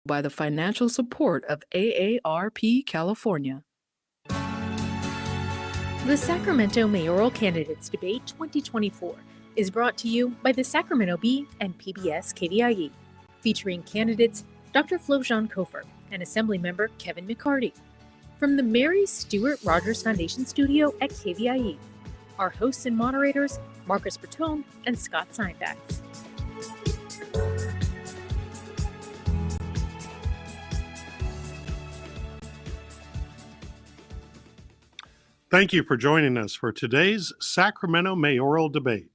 by the financial support of AARP California. The Sacramento Mayoral Candidates Debate 2024 is brought to you by the Sacramento Bee and PBS KVIE, featuring candidates Dr. Flojaune Cofer and Assemblymember Kevin McCarty. From the Mary Stuart Rogers Foundation studio at KVIE, our hosts and moderators, Marcus Bertone and Scott Syfax. Thank you for joining us for today's Sacramento Mayoral Debate.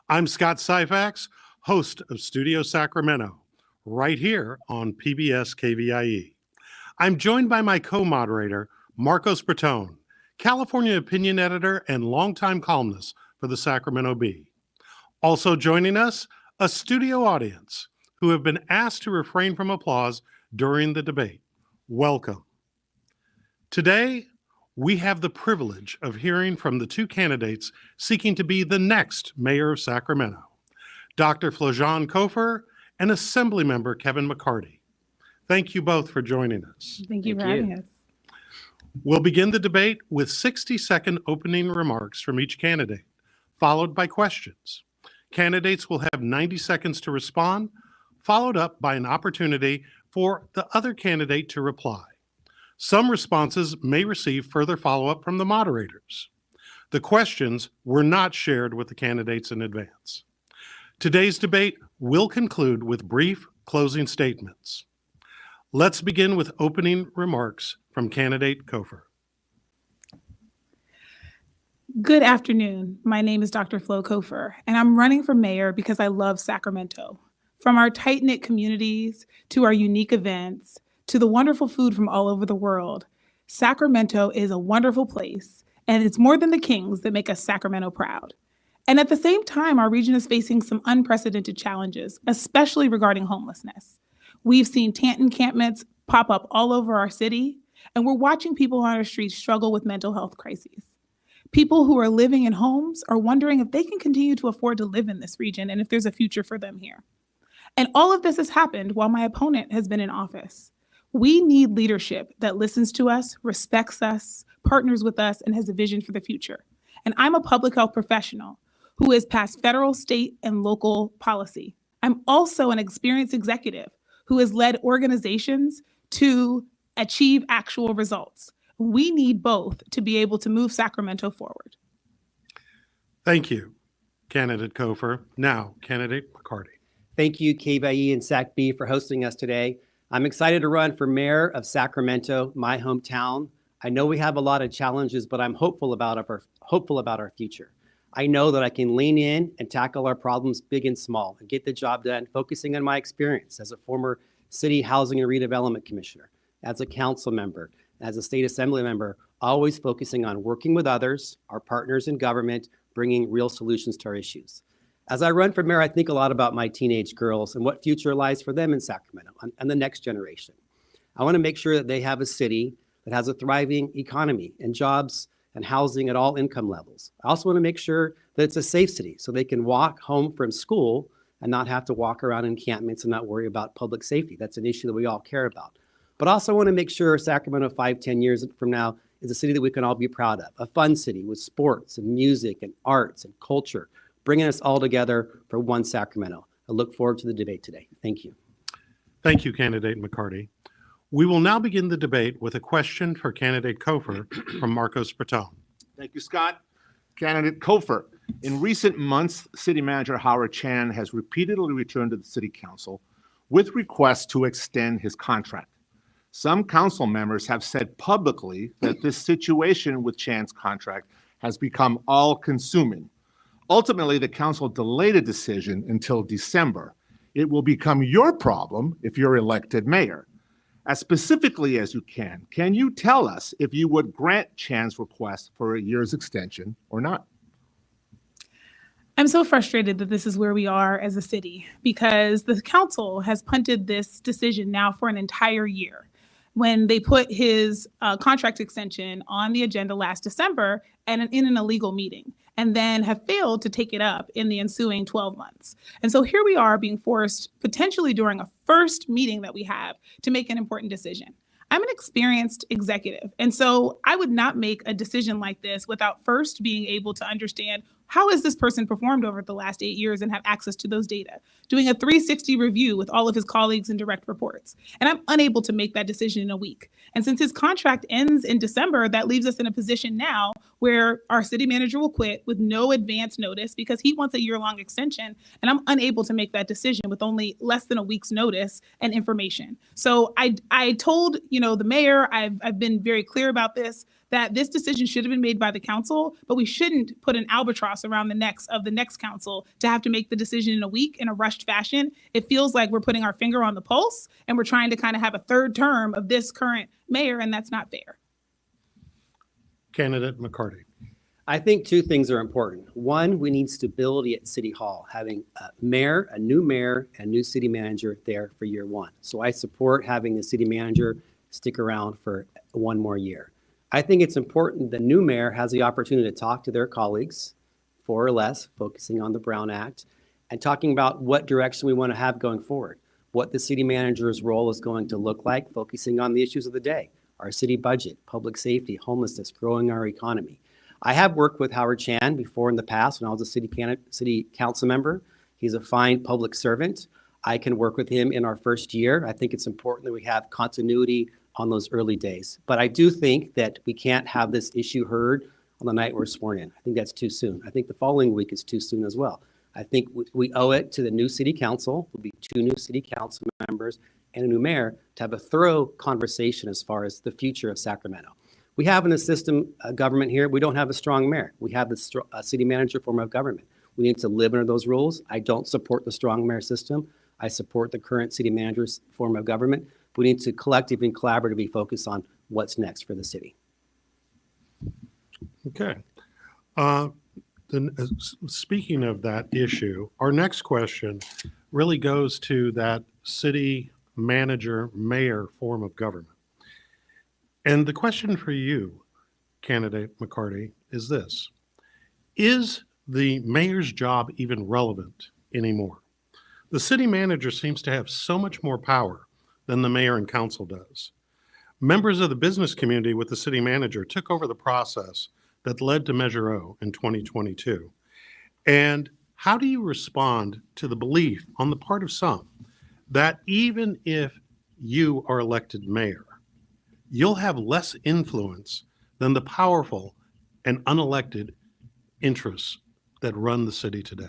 I'm Scott Syfax, host of Studio Sacramento, right here on PBS KVIE. I'm joined by my co-moderator, Marcos Bertone, California opinion editor and longtime columnist for the Sacramento Bee. Also joining us, a studio audience who have been asked to refrain from applause during the debate. Welcome. Today, we have the privilege of hearing from the two candidates seeking to be the next mayor of Sacramento, Dr. Flojaune Cofer and Assemblymember Kevin McCarty. Thank you both for joining us. Thank you for having us. We'll begin the debate with 60-second opening remarks from each candidate, followed by questions. Candidates will have 90 seconds to respond, followed up by an opportunity for the other candidate to reply. Some responses may receive further follow-up from the moderators. The questions were not shared with the candidates in advance. Today's debate will conclude with brief closing statements. Let's begin with opening remarks from candidate Cofer. Good afternoon. My name is Dr. Flo Cofer, and I'm running for mayor because I love Sacramento. From our tight-knit communities to our unique events, to the wonderful food from all over the world, Sacramento is a wonderful place, and it's more than the kings that make us Sacramento proud. And at the same time, our region is facing some unprecedented challenges, especially regarding homelessness. We've seen tent encampments pop up all over our city, and we're watching people on our streets struggle with mental health crises. People who are living in homes are wondering if they can continue to afford to live in this region and if there's a future for them here. And all of this has happened while my opponent has been in office. We need leadership that listens to us, respects us, partners with us, and has a vision for the future. And I'm a public health professional who has passed federal, state, and local policy. I'm also an experienced executive who has led organizations to achieve actual results. We need both to be able to move Sacramento forward. Thank you, candidate Cofer. Now, candidate McCarty. Thank you, KVIE and SAC-B, for hosting us today. I'm excited to run for mayor of Sacramento, my hometown. I know we have a lot of challenges, but I'm hopeful about our future. I know that I can lean in and tackle our problems big and small and get the job done, focusing on my experience as a former city housing and redevelopment commissioner, as a council member, as a state assembly member, always focusing on working with others, our partners in government, bringing real solutions to our issues. As I run for mayor, I think a lot about my teenage girls and what future lies for them in Sacramento and the next generation. I want to make sure that they have a city that has a thriving economy and jobs and housing at all income levels. I also want to make sure that it's a safe city so they can walk home from school and not have to walk around encampments and not worry about public safety. That's an issue that we all care about. But also want to make sure Sacramento 5-10 years from now is a city that we can all be proud of, a fun city with sports and music and arts and culture, bringing us all together for one Sacramento. I look forward to the debate today. Thank you. Thank you, candidate McCarty. We will now begin the debate with a question for candidate Cofer from Marcos Bertone. Thank you, Scott. Candidate Cofer, in recent months, City Manager Howard Chan has repeatedly returned to the City Council with requests to extend his contract. Some council members have said publicly that this situation with Chan's contract has become all-consuming. Ultimately, the council delayed a decision until December. It will become your problem if you're elected mayor. As specifically as you can you tell us if you would grant Chan's request for a year's extension or not? I'm so frustrated that this is where we are as a city because the council has punted this decision now for an entire year. When they put his contract extension on the agenda last December and in an illegal meeting. and then have failed to take it up in the ensuing 12 months. And so here we are being forced, potentially during a first meeting that we have, to make an important decision. I'm an experienced executive, and so I would not make a decision like this without first being able to understand how has this person performed over the last 8 years and have access to those data, doing a 360 review with all of his colleagues and direct reports. And I'm unable to make that decision in a week. And since his contract ends in December, that leaves us in a position now where our city manager will quit with no advance notice because he wants a year-long extension. And I'm unable to make that decision with only less than a week's notice and information. So I told, the mayor, I've been very clear about this, that this decision should have been made by the council, but we shouldn't put an albatross around the necks of the next council to have to make the decision in a week in a rushed fashion. It feels like we're putting our finger on the pulse and we're trying to kind of have a third term of this current mayor, and that's not fair. Candidate McCarty. I think two things are important. One, we need stability at City Hall, having a new mayor, and new city manager there for year one. So I support having the city manager stick around for one more year. I think it's important the new mayor has the opportunity to talk to their colleagues, 4 or less, focusing on the Brown Act, and talking about what direction we want to have going forward, what the city manager's role is going to look like, focusing on the issues of the day, our city budget, public safety, homelessness, growing our economy. I have worked with Howard Chan before in the past when I was a city council member. He's a fine public servant. I can work with him in our first year. I think it's important that we have continuity on those early days. But I do think that we can't have this issue heard on the night we're sworn in. I think that's too soon. I think the following week is too soon as well. I think we owe it to the new city council, will be 2 new city council members and a new mayor, to have a thorough conversation as far as the future of Sacramento. We have in the system government here, we don't have a strong mayor. We have the city manager form of government. We need to live under those rules. I don't support the strong mayor system. I support the current city manager's form of government. We need to collectively and collaboratively focus on what's next for the city. Okay. Speaking of that issue, our next question really goes to that city manager, mayor form of government. And the question for you, candidate McCarty, is this: is the mayor's job even relevant anymore? The city manager seems to have so much more power than the mayor and council does. Members of the business community with the city manager took over the process that led to Measure O in 2022. And how do you respond to the belief on the part of some that even if you are elected mayor, you'll have less influence than the powerful and unelected interests that run the city today?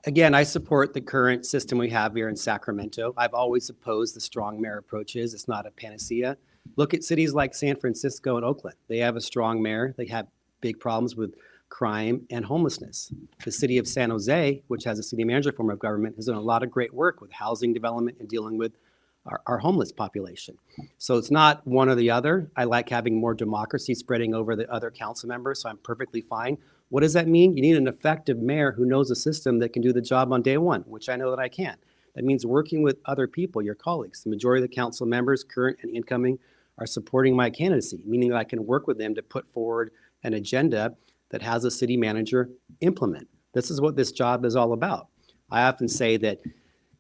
Again, I support the current system we have here in Sacramento. I've always opposed the strong mayor approaches. It's not a panacea. Look at cities like San Francisco and Oakland. They have a strong mayor. They have big problems with crime and homelessness. The city of San Jose, which has a city manager form of government, has done a lot of great work with housing development and dealing with our homeless population. So it's not one or the other. I like having more democracy spreading over the other council members, so I'm perfectly fine. What does that mean? You need an effective mayor who knows the system that can do the job on day one, which I know that I can. That means working with other people, your colleagues. The majority of the council members, current and incoming, are supporting my candidacy, meaning that I can work with them to put forward an agenda that has a city manager implement. This is what this job is all about. I often say that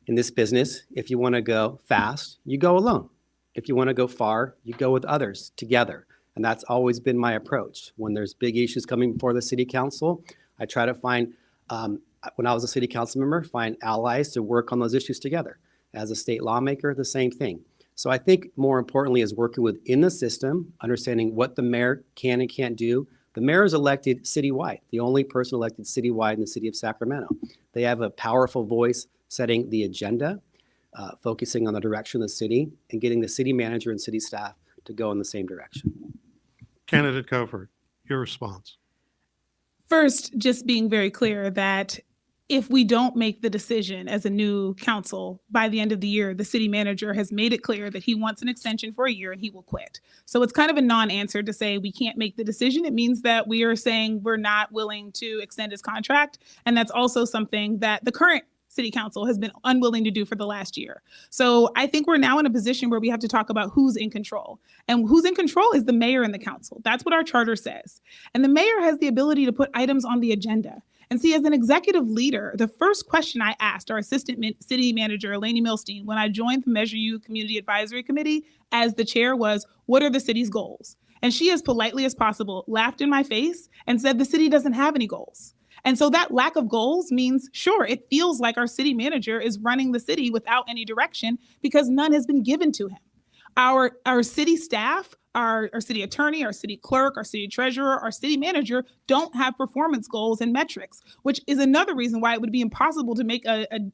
in this business, if you want to go fast, you go alone. If you want to go far, you go with others together. And that's always been my approach. When there's big issues coming before the city council, I try to find, when I was a city council member, find allies to work on those issues together. As a state lawmaker, the same thing. So I think more importantly is working within the system, understanding what the mayor can and can't do. The mayor is elected citywide, the only person elected citywide in the city of Sacramento. They have a powerful voice setting the agenda, focusing on the direction of the city, and getting the city manager and city staff to go in the same direction. Candidate Cofer, your response. First, just being very clear that if we don't make the decision as a new council by the end of the year, the city manager has made it clear that he wants an extension for a year and he will quit. So it's kind of a non-answer to say we can't make the decision. It means that we are saying we're not willing to extend his contract. And that's also something that the current city council has been unwilling to do for the last year. So I think we're now in a position where we have to talk about who's in control. And who's in control is the mayor and the council. That's what our charter says. And the mayor has the ability to put items on the agenda. And see, as an executive leader, the first question I asked our assistant city manager, Eleni Milstein, when I joined the Measure U Community Advisory Committee as the chair was, what are the city's goals? And she, as politely as possible, laughed in my face and said the city doesn't have any goals. And so that lack of goals means, sure, it feels like our city manager is running the city without any direction because none has been given to him. Our city staff, our city attorney, our city clerk, our city treasurer, our city manager don't have performance goals and metrics, which is another reason why it would be impossible to make a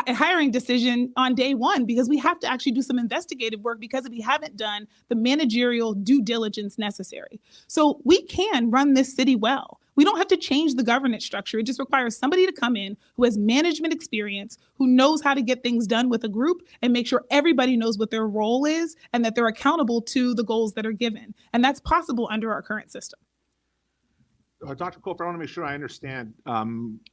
hiring decision on day one, because we have to actually do some investigative work because we haven't done the managerial due diligence necessary. So we can run this city well. We don't have to change the governance structure. It just requires somebody to come in who has management experience, who knows how to get things done with a group and make sure everybody knows what their role is and that they're accountable to the goals that are given. And that's possible under our current system. Dr. Cofer, I want to make sure I understand.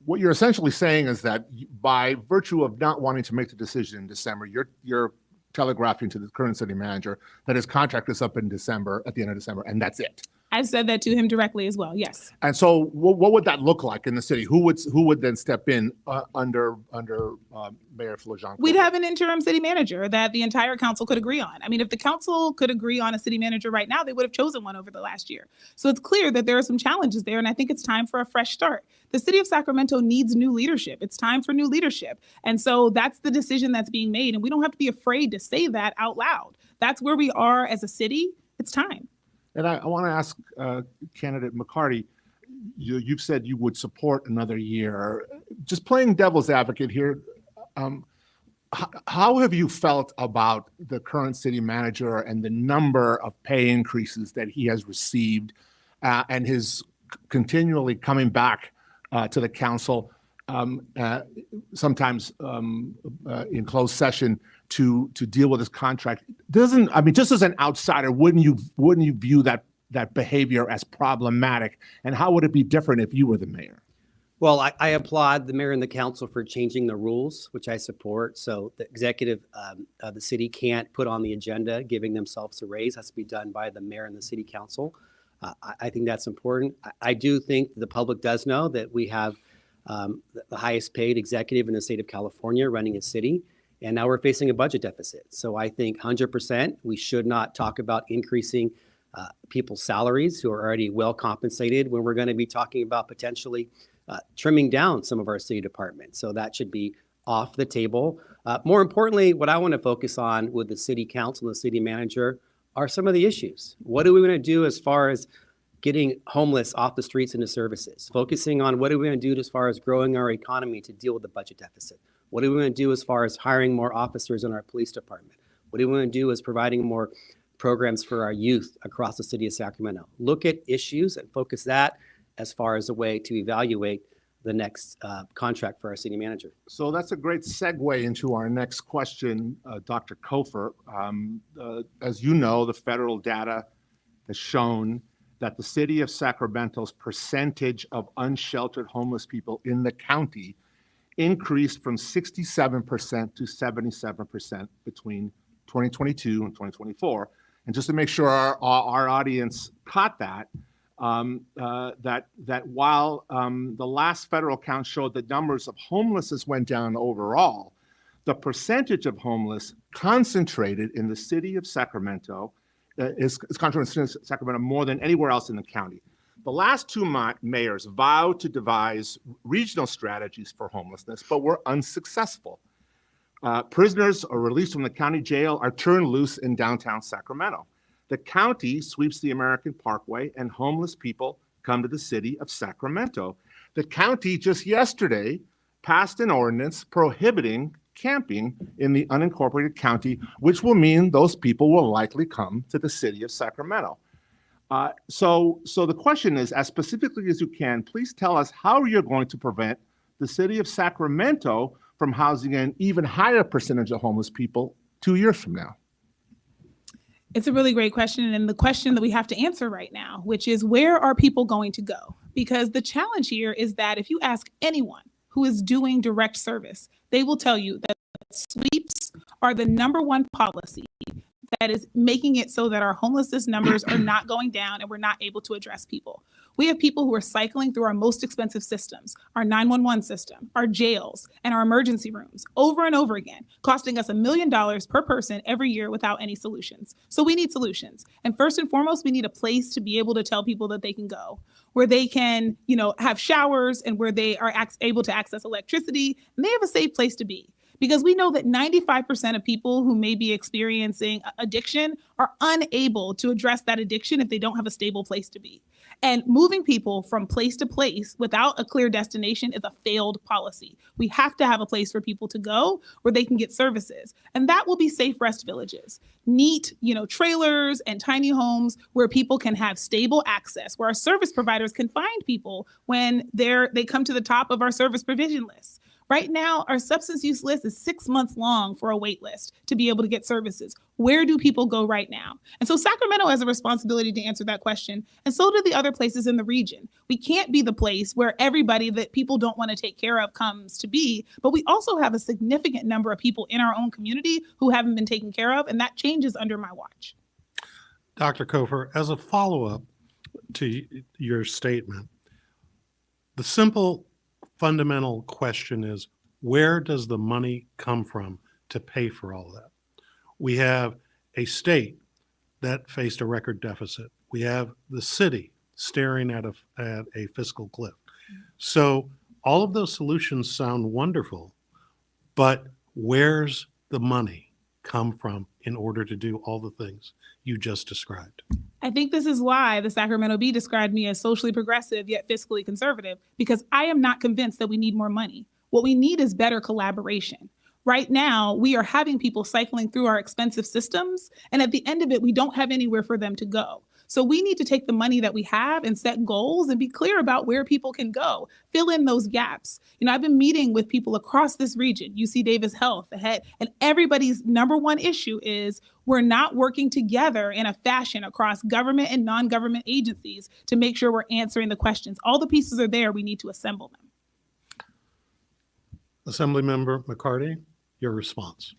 What you're essentially saying is that by virtue of not wanting to make the decision in December, you're telegraphing to the current city manager that his contract is up in December, at the end of December, and that's it. I said that to him directly as well, yes. And so what would that look like in the city? Who would then step in under Mayor Flojaune? We'd have an interim city manager that the entire council could agree on. I mean, if the council could agree on a city manager right now, they would have chosen one over the last year. So it's clear that there are some challenges there, and I think it's time for a fresh start. The city of Sacramento needs new leadership. It's time for new leadership. And so that's the decision that's being made, and we don't have to be afraid to say that out loud. That's where we are as a city. It's time. And I want to ask candidate McCarty, you've said you would support another year. Just playing devil's advocate here, how have you felt about the current city manager and the number of pay increases that he has received and his continually coming back to the council, sometimes in closed session to deal with his contract? Just as an outsider, wouldn't you view that behavior as problematic? And how would it be different if you were the mayor? Well, I applaud the mayor and the council for changing the rules, which I support. So the executive of the city can't put on the agenda giving themselves a raise. It has to be done by the mayor and the city council. I think that's important. I do think the public does know that we have the highest paid executive in the state of California running a city. And now we're facing a budget deficit. So I think 100% we should not talk about increasing people's salaries who are already well compensated when we're going to be talking about potentially trimming down some of our city departments. So that should be off the table. More importantly, what I want to focus on with the city council and the city manager are some of the issues. What are we going to do as far as getting homeless off the streets into services? Focusing on what are we going to do as far as growing our economy to deal with the budget deficit? What are we going to do as far as hiring more officers in our police department? What are we going to do is providing more programs for our youth across the city of Sacramento? Look at issues and focus that as far as a way to evaluate the next contract for our city manager. So that's a great segue into our next question, Dr. Cofer. As you know, the federal data has shown that the city of Sacramento's percentage of unsheltered homeless people in the county increased from 67% to 77% between 2022 and 2024. And just to make sure our audience caught that, that while the last federal count showed that numbers of homelessness went down overall, the percentage of homeless concentrated in the city of Sacramento is concentrated in Sacramento more than anywhere else in the county. The last two mayors vowed to devise regional strategies for homelessness, but were unsuccessful. Prisoners are released from the county jail are turned loose in downtown Sacramento. The county sweeps the American Parkway and homeless people come to the city of Sacramento. The county just yesterday passed an ordinance prohibiting camping in the unincorporated county, which will mean those people will likely come to the city of Sacramento. So the question is, as specifically as you can, please tell us how you're going to prevent the city of Sacramento from housing an even higher percentage of homeless people 2 years from now. It's a really great question, and the question that we have to answer right now, which is, where are people going to go? Because the challenge here is that if you ask anyone who is doing direct service, they will tell you that sweeps are the number one policy that is making it so that our homelessness numbers are not going down and we're not able to address people. We have people who are cycling through our most expensive systems, our 911 system, our jails, and our emergency rooms over and over again, costing us $1 million per person every year without any solutions. So we need solutions. And first and foremost, we need a place to be able to tell people that they can go, where they can, have showers and where they are able to access electricity, and they have a safe place to be. Because we know that 95% of people who may be experiencing addiction are unable to address that addiction if they don't have a stable place to be. And moving people from place to place without a clear destination is a failed policy. We have to have a place for people to go where they can get services. And that will be safe rest villages, neat, trailers and tiny homes where people can have stable access, where our service providers can find people when they come to the top of our service provision list. Right now, our substance use list is 6 months long for a wait list to be able to get services. Where do people go right now? And so Sacramento has a responsibility to answer that question, and so do the other places in the region. We can't be the place where everybody that people don't want to take care of comes to be, but we also have a significant number of people in our own community who haven't been taken care of, and that changes under my watch. Dr. Cofer, as a follow-up to your statement, the simple fundamental question is, where does the money come from to pay for all of that? We have a state that faced a record deficit. We have the city staring at a fiscal cliff. So all of those solutions sound wonderful, but where's the money come from in order to do all the things you just described? I think this is why the Sacramento Bee described me as socially progressive yet fiscally conservative, because I am not convinced that we need more money. What we need is better collaboration. Right now, we are having people cycling through our expensive systems, and at the end of it, we don't have anywhere for them to go. So we need to take the money that we have and set goals and be clear about where people can go, fill in those gaps. I've been meeting with people across this region, UC Davis Health, the head, and everybody's number one issue is we're not working together in a fashion across government and non-government agencies to make sure we're answering the questions. All the pieces are there. We need to assemble them. Assemblymember McCarty, your response.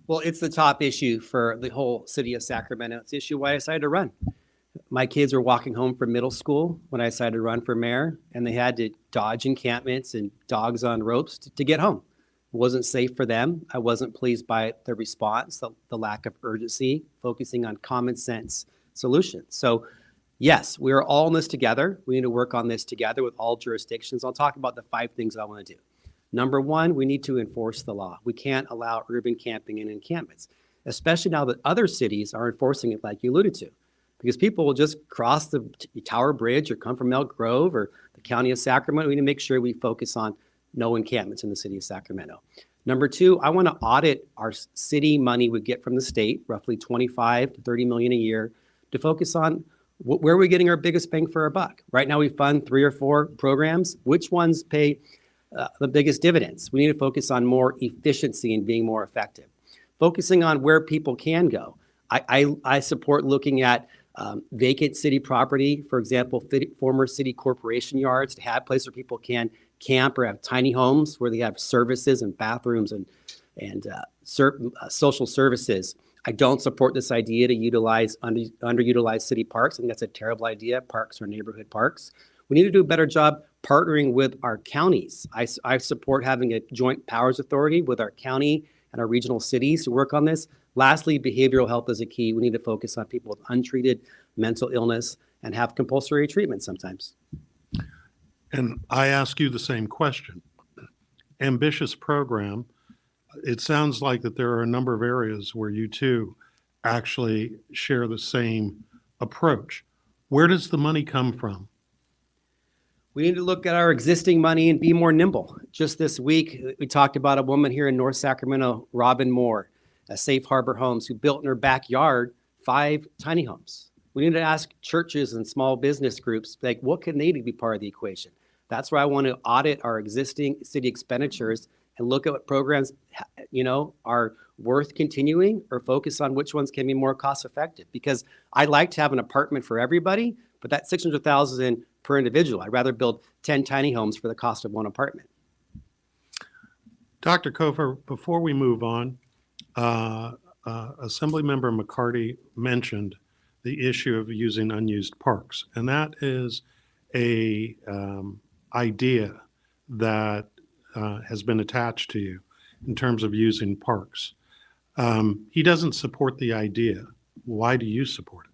Well, it's the top issue for the whole city of Sacramento. It's the issue why I decided to run. My kids were walking home from middle school when I decided to run for mayor, and they had to dodge encampments and dogs on ropes to get home. It wasn't safe for them. I wasn't pleased by the response, the lack of urgency, focusing on common sense solutions. So yes, we are all in this together. We need to work on this together with all jurisdictions. I'll talk about the 5 things I want to do. Number 1, we need to enforce the law. We can't allow urban camping and encampments, especially now that other cities are enforcing it like you alluded to. Because people will just cross the Tower Bridge or come from Elk Grove or the county of Sacramento. We need to make sure we focus on no encampments in the city of Sacramento. Number 2, I want to audit our city money we get from the state, roughly $25 to $30 million a year, to focus on where are we getting our biggest bang for our buck. Right now we fund 3 or 4 programs. Which ones pay the biggest dividends? We need to focus on more efficiency and being more effective. Focusing on where people can go. I support looking at vacant city property, for example, former city corporation yards, to have places where people can camp or have tiny homes where they have services and bathrooms and social services. I don't support this idea to utilize underutilized city parks. I think that's a terrible idea. Parks are neighborhood parks. We need to do a better job partnering with our counties. I support having a joint powers authority with our county and our regional cities to work on this. Lastly, behavioral health is a key. We need to focus on people with untreated mental illness and have compulsory treatment sometimes. And I ask you the same question. Ambitious program. It sounds like that there are a number of areas where you two actually share the same approach. Where does the money come from? We need to look at our existing money and be more nimble. Just this week, we talked about a woman here in North Sacramento, Robin Moore, a Safe Harbor Homes, who built in her backyard 5 tiny homes. We need to ask churches and small business groups, like, what can they do to be part of the equation? That's where I want to audit our existing city expenditures and look at what programs, are worth continuing, or focus on which ones can be more cost effective. Because I'd like to have an apartment for everybody, but that's $600,000 per individual. I'd rather build 10 tiny homes for the cost of 1 apartment. Dr. Cofer, before we move on, Assemblymember McCarty mentioned the issue of using unused parks, and that is a idea that has been attached to you in terms of using parks. He doesn't support the idea. Why do you support it?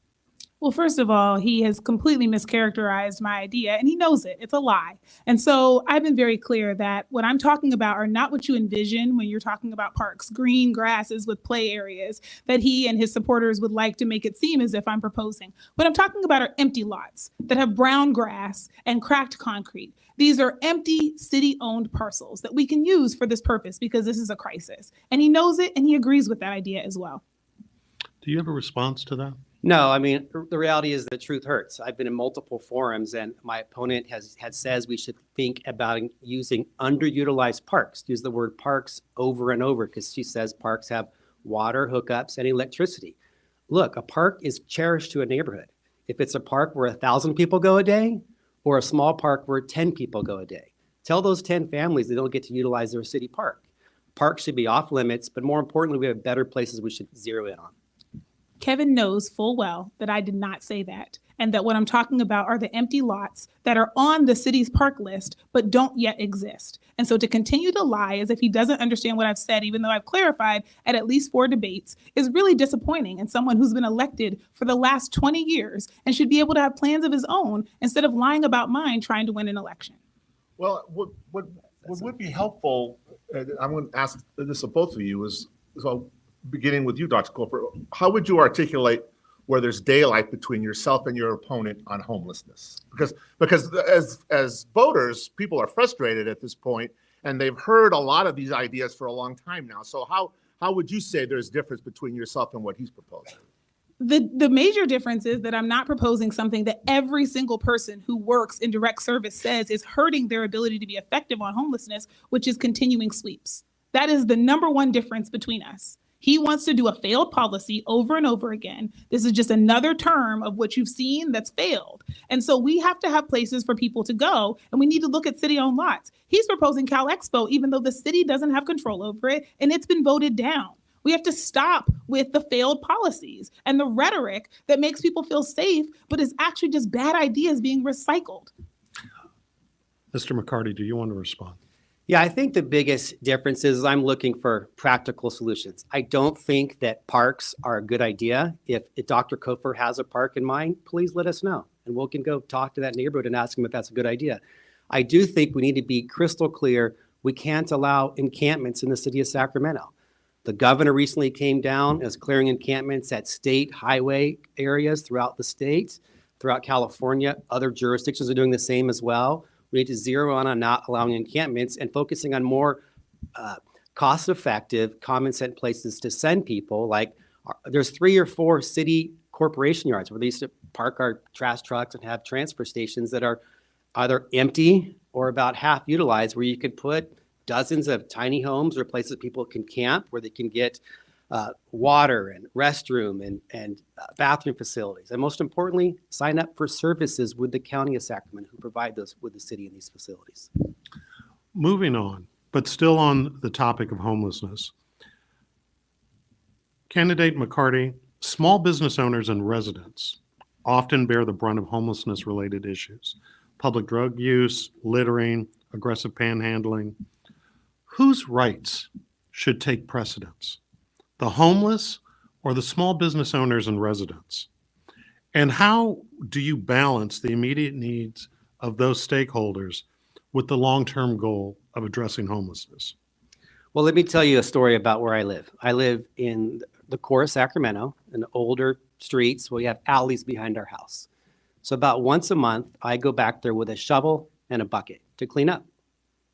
Well, first of all, he has completely mischaracterized my idea, and he knows it. It's a lie. And so I've been very clear that what I'm talking about are not what you envision when you're talking about parks, green grasses with play areas that he and his supporters would like to make it seem as if I'm proposing. What I'm talking about are empty lots that have brown grass and cracked concrete. These are empty city-owned parcels that we can use for this purpose because this is a crisis. And he knows it, and he agrees with that idea as well. Do you have a response to that? No, I mean, the reality is that truth hurts. I've been in multiple forums, and my opponent says we should think about using underutilized parks. Use the word parks over and over because she says parks have water hookups and electricity. Look, a park is cherished to a neighborhood. If it's a park where 1,000 people go a day or a small park where 10 people go a day, tell those 10 families they don't get to utilize their city park. Parks should be off limits, but more importantly, we have better places we should zero in on. Kevin knows full well that I did not say that, and that what I'm talking about are the empty lots that are on the city's park list but don't yet exist. And so to continue to lie as if he doesn't understand what I've said, even though I've clarified at least 4 debates, is really disappointing in someone who's been elected for the last 20 years and should be able to have plans of his own instead of lying about mine trying to win an election. Well, what would be helpful, and I'm going to ask this of both of you, is so beginning with you, Dr. Cofer, how would you articulate where there's daylight between yourself and your opponent on homelessness? Because as voters, people are frustrated at this point, and they've heard a lot of these ideas for a long time now. So how would you say there's difference between yourself and what he's proposing? The major difference is that I'm not proposing something that every single person who works in direct service says is hurting their ability to be effective on homelessness, which is continuing sweeps. That is the number one difference between us. He wants to do a failed policy over and over again. This is just another term of what you've seen that's failed. And so we have to have places for people to go, and we need to look at city-owned lots. He's proposing Cal Expo, even though the city doesn't have control over it, and it's been voted down. We have to stop with the failed policies and the rhetoric that makes people feel safe, but is actually just bad ideas being recycled. Mr. McCarty, do you want to respond? Yeah, I think the biggest difference is I'm looking for practical solutions. I don't think that parks are a good idea. If Dr. Cofer has a park in mind, please let us know, and we can go talk to that neighborhood and ask him if that's a good idea. I do think we need to be crystal clear. We can't allow encampments in the city of Sacramento. The governor recently came down as clearing encampments at state highway areas throughout the state, throughout California. Other jurisdictions are doing the same as well. We need to zero in on not allowing encampments and focusing on more cost-effective, common-sense places to send people. Like there's 3 or 4 city corporation yards where they used to park our trash trucks and have transfer stations that are either empty or about half utilized, where you could put dozens of tiny homes or places people can camp, where they can get water and restroom and bathroom facilities. And most importantly, sign up for services with the County of Sacramento who provide those with the city in these facilities. Moving on, but still on the topic of homelessness. Candidate McCarty, small business owners and residents often bear the brunt of homelessness-related issues. Public drug use, littering, aggressive panhandling. Whose rights should take precedence? The homeless or the small business owners and residents? And how do you balance the immediate needs of those stakeholders with the long-term goal of addressing homelessness? Well, let me tell you a story about where I live. I live in the core of Sacramento, in older streets where we have alleys behind our house. So about once a month, I go back there with a shovel and a bucket to clean up.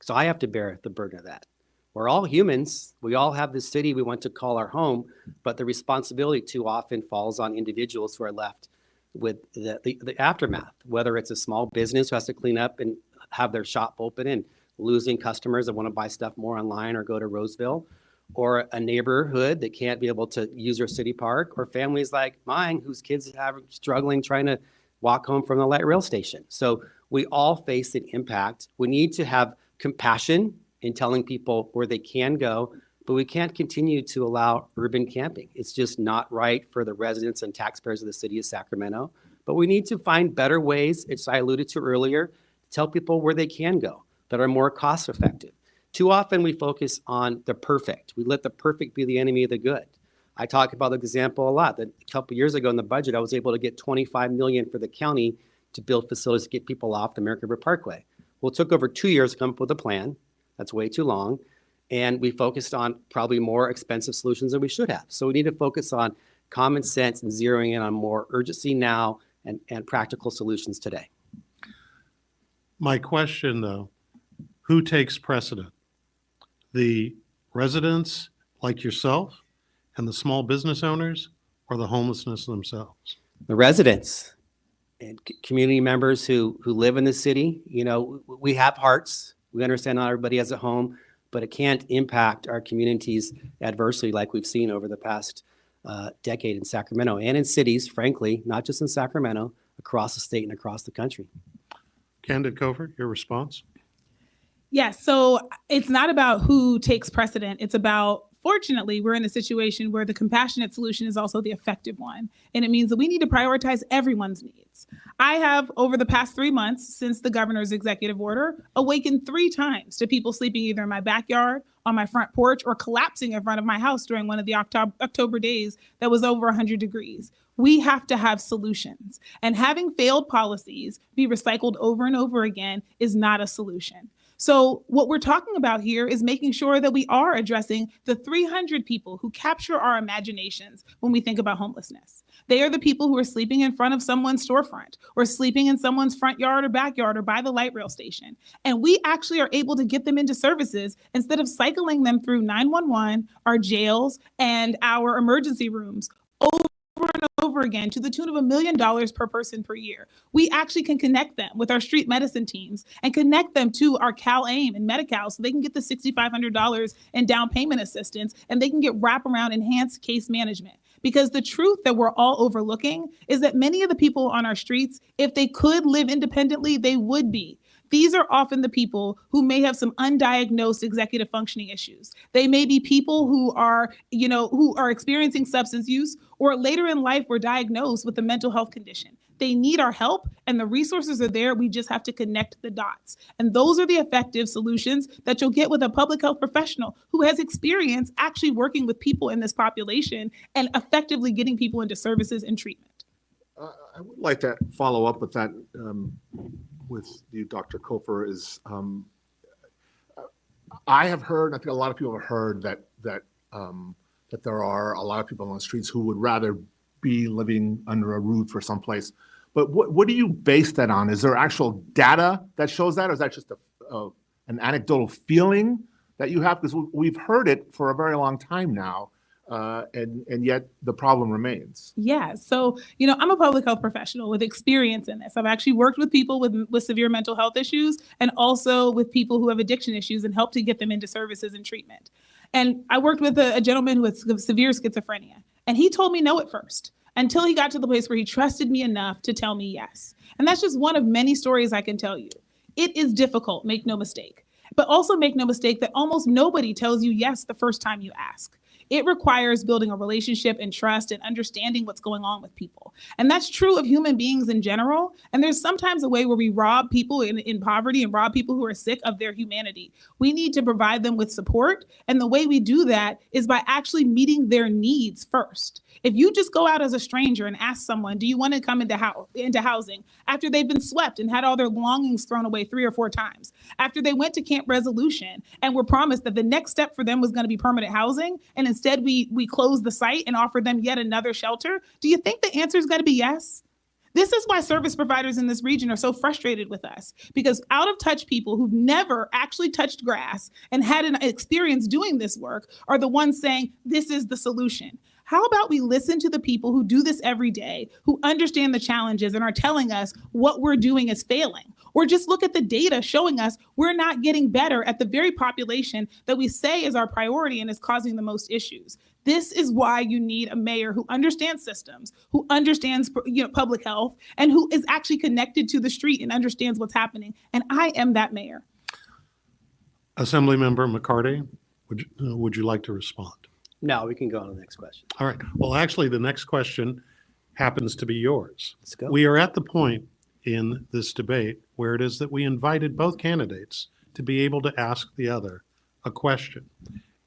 So I have to bear the burden of that. We're all humans. We all have this city we want to call our home, but the responsibility too often falls on individuals who are left with the aftermath, whether it's a small business who has to clean up and have their shop open and losing customers that want to buy stuff more online or go to Roseville, or a neighborhood that can't be able to use their city park, or families like mine whose kids are struggling trying to walk home from the light rail station. So we all face an impact. We need to have compassion in telling people where they can go, but we can't continue to allow urban camping. It's just not right for the residents and taxpayers of the city of Sacramento. But we need to find better ways, as I alluded to earlier, to tell people where they can go that are more cost effective. Too often we focus on the perfect. We let the perfect be the enemy of the good. I talk about the example a lot that a couple years ago in the budget, I was able to get $25 million for the county to build facilities to get people off the American River Parkway. Well, it took over 2 years to come up with a plan. That's way too long. And we focused on probably more expensive solutions than we should have. So we need to focus on common sense and zeroing in on more urgency now and practical solutions today. My question, though, who takes precedent? The residents like yourself and the small business owners, or the homelessness themselves? The residents and community members who live in the city, you know, we have hearts. We understand not everybody has a home, but it can't impact our communities adversely like we've seen over the past decade in Sacramento and in cities, frankly, not just in Sacramento, across the state and across the country. Candid Cofer, your response? Yes. So it's not about who takes precedent. It's about, fortunately, we're in a situation where the compassionate solution is also the effective one. And it means that we need to prioritize everyone's needs. I have, over the past 3 months since the governor's executive order, awakened 3 times to people sleeping either in my backyard, on my front porch, or collapsing in front of my house during one of the October days that was over 100 degrees. We have to have solutions. And having failed policies be recycled over and over again is not a solution. So what we're talking about here is making sure that we are addressing the 300 people who capture our imaginations when we think about homelessness. They are the people who are sleeping in front of someone's storefront or sleeping in someone's front yard or backyard or by the light rail station. And we actually are able to get them into services instead of cycling them through 911, our jails, and our emergency rooms over and over again to the tune of $1 million per person per year. We actually can connect them with our street medicine teams and connect them to our CalAIM and Medi-Cal so they can get the $6,500 in down payment assistance and they can get wraparound enhanced case management. Because the truth that we're all overlooking is that many of the people on our streets, if they could live independently, they would be. These are often the people who may have some undiagnosed executive functioning issues. They may be people who are, who are experiencing substance use or later in life were diagnosed with a mental health condition. They need our help and the resources are there. We just have to connect the dots. And those are the effective solutions that you'll get with a public health professional who has experience actually working with people in this population and effectively getting people into services and treatment. I would like to follow up with that with you, Dr. Cofer, is I have heard, I think a lot of people have heard that there are a lot of people on the streets who would rather be living under a roof or someplace. But what do you base that on? Is there actual data that shows that, or is that just an anecdotal feeling that you have? Because we've heard it for a very long time now. And yet the problem remains. Yeah. So, I'm a public health professional with experience in this. I've actually worked with people with severe mental health issues and also with people who have addiction issues and helped to get them into services and treatment. And I worked with a gentleman who has severe schizophrenia, and he told me no at first until he got to the place where he trusted me enough to tell me yes. And that's just one of many stories I can tell you. It is difficult, make no mistake, but also make no mistake that almost nobody tells you yes the first time you ask. It requires building a relationship and trust and understanding what's going on with people. And that's true of human beings in general. And there's sometimes a way where we rob people in poverty and rob people who are sick of their humanity. We need to provide them with support. And the way we do that is by actually meeting their needs first. If you just go out as a stranger and ask someone, do you want to come into housing after they've been swept and had all their belongings thrown away 3 or 4 times, after they went to Camp Resolution and were promised that the next step for them was going to be permanent housing, and instead we closed the site and offered them yet another shelter, do you think the answer is going to be yes? This is why service providers in this region are so frustrated with us, because out of touch people who've never actually touched grass and had an experience doing this work are the ones saying, this is the solution. How about we listen to the people who do this every day, who understand the challenges and are telling us what we're doing is failing? Or just look at the data showing us we're not getting better at the very population that we say is our priority and is causing the most issues. This is why you need a mayor who understands systems, who understands public health, and who is actually connected to the street and understands what's happening. And I am that mayor. Assemblymember McCarty, would you like to respond? No, we can go on to the next question. All right. Well, actually, the next question happens to be yours. Let's go. We are at the point in this debate where it is that we invited both candidates to be able to ask the other a question.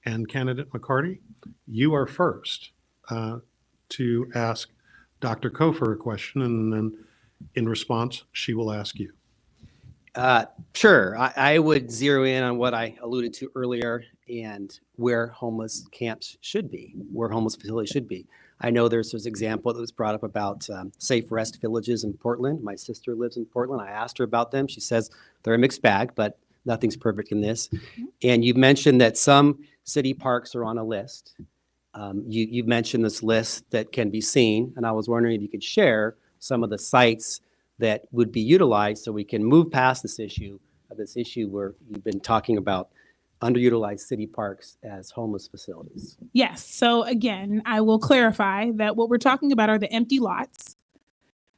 And candidate McCarty, you are first to ask Dr. Cofer a question, and then in response, she will ask you. Sure. I would zero in on what I alluded to earlier and where homeless camps should be, where homeless facilities should be. I know there's this example that was brought up about safe rest villages in Portland. My sister lives in Portland. I asked her about them. She says they're a mixed bag, but nothing's perfect in this. And you mentioned that some city parks are on a list. You mentioned this list that can be seen, and I was wondering if you could share some of the sites that would be utilized so we can move past this issue where you've been talking about underutilized city parks as homeless facilities. Yes. So again, I will clarify that what we're talking about are the empty lots.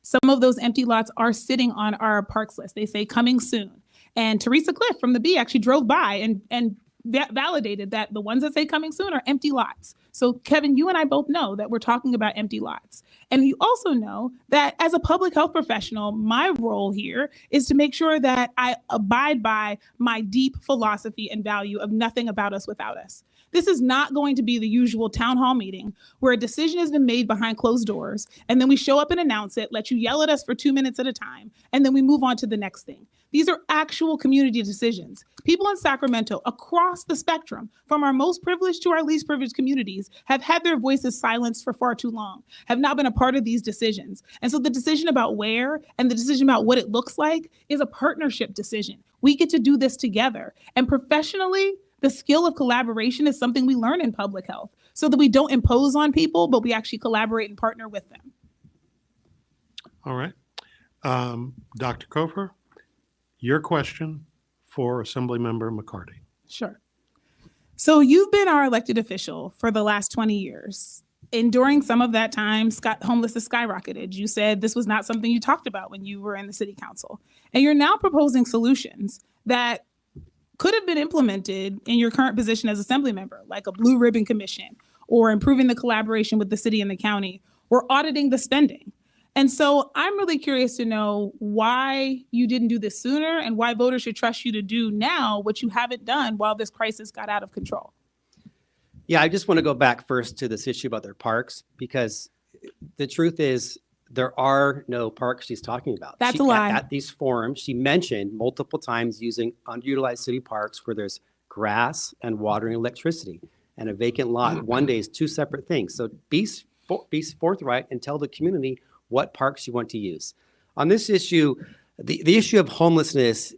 Some of those empty lots are sitting on our parks list. They say coming soon. And Teresa Cliff from the Bee actually drove by and validated that the ones that say coming soon are empty lots. So Kevin, you and I both know that we're talking about empty lots. And you also know that as a public health professional, my role here is to make sure that I abide by my deep philosophy and value of nothing about us without us. This is not going to be the usual town hall meeting where a decision has been made behind closed doors, and then we show up and announce it, let you yell at us for 2 minutes at a time, and then we move on to the next thing. These are actual community decisions. People in Sacramento across the spectrum, from our most privileged to our least privileged communities, have had their voices silenced for far too long, have not been a part of these decisions. And so the decision about where and the decision about what it looks like is a partnership decision. We get to do this together. And professionally, the skill of collaboration is something we learn in public health so that we don't impose on people, but we actually collaborate and partner with them. All right. Dr. Cofer, your question for Assemblymember McCarty. Sure. So you've been our elected official for the last 20 years. And during some of that time, homelessness skyrocketed. You said this was not something you talked about when you were in the city council. And you're now proposing solutions that could have been implemented in your current position as assembly member, like a blue ribbon commission, or improving the collaboration with the city and the county, or auditing the spending. And so I'm really curious to know why you didn't do this sooner and why voters should trust you to do now what you haven't done while this crisis got out of control. Yeah, I just want to go back first to this issue about their parks, because the truth is there are no parks she's talking about. That's a lie. At these forums, she mentioned multiple times using underutilized city parks where there's grass and water and electricity, and a vacant lot one day is two separate things. So be forthright and tell the community what parks you want to use. On this issue, the issue of homelessness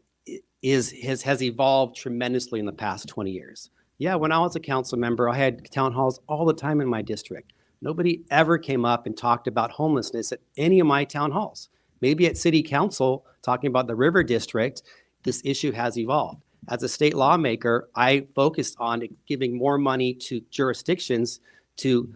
has evolved tremendously in the past 20 years. Yeah, when I was a council member, I had town halls all the time in my district. Nobody ever came up and talked about homelessness at any of my town halls. Maybe at city council, talking about the river district, this issue has evolved. As a state lawmaker, I focused on giving more money to jurisdictions to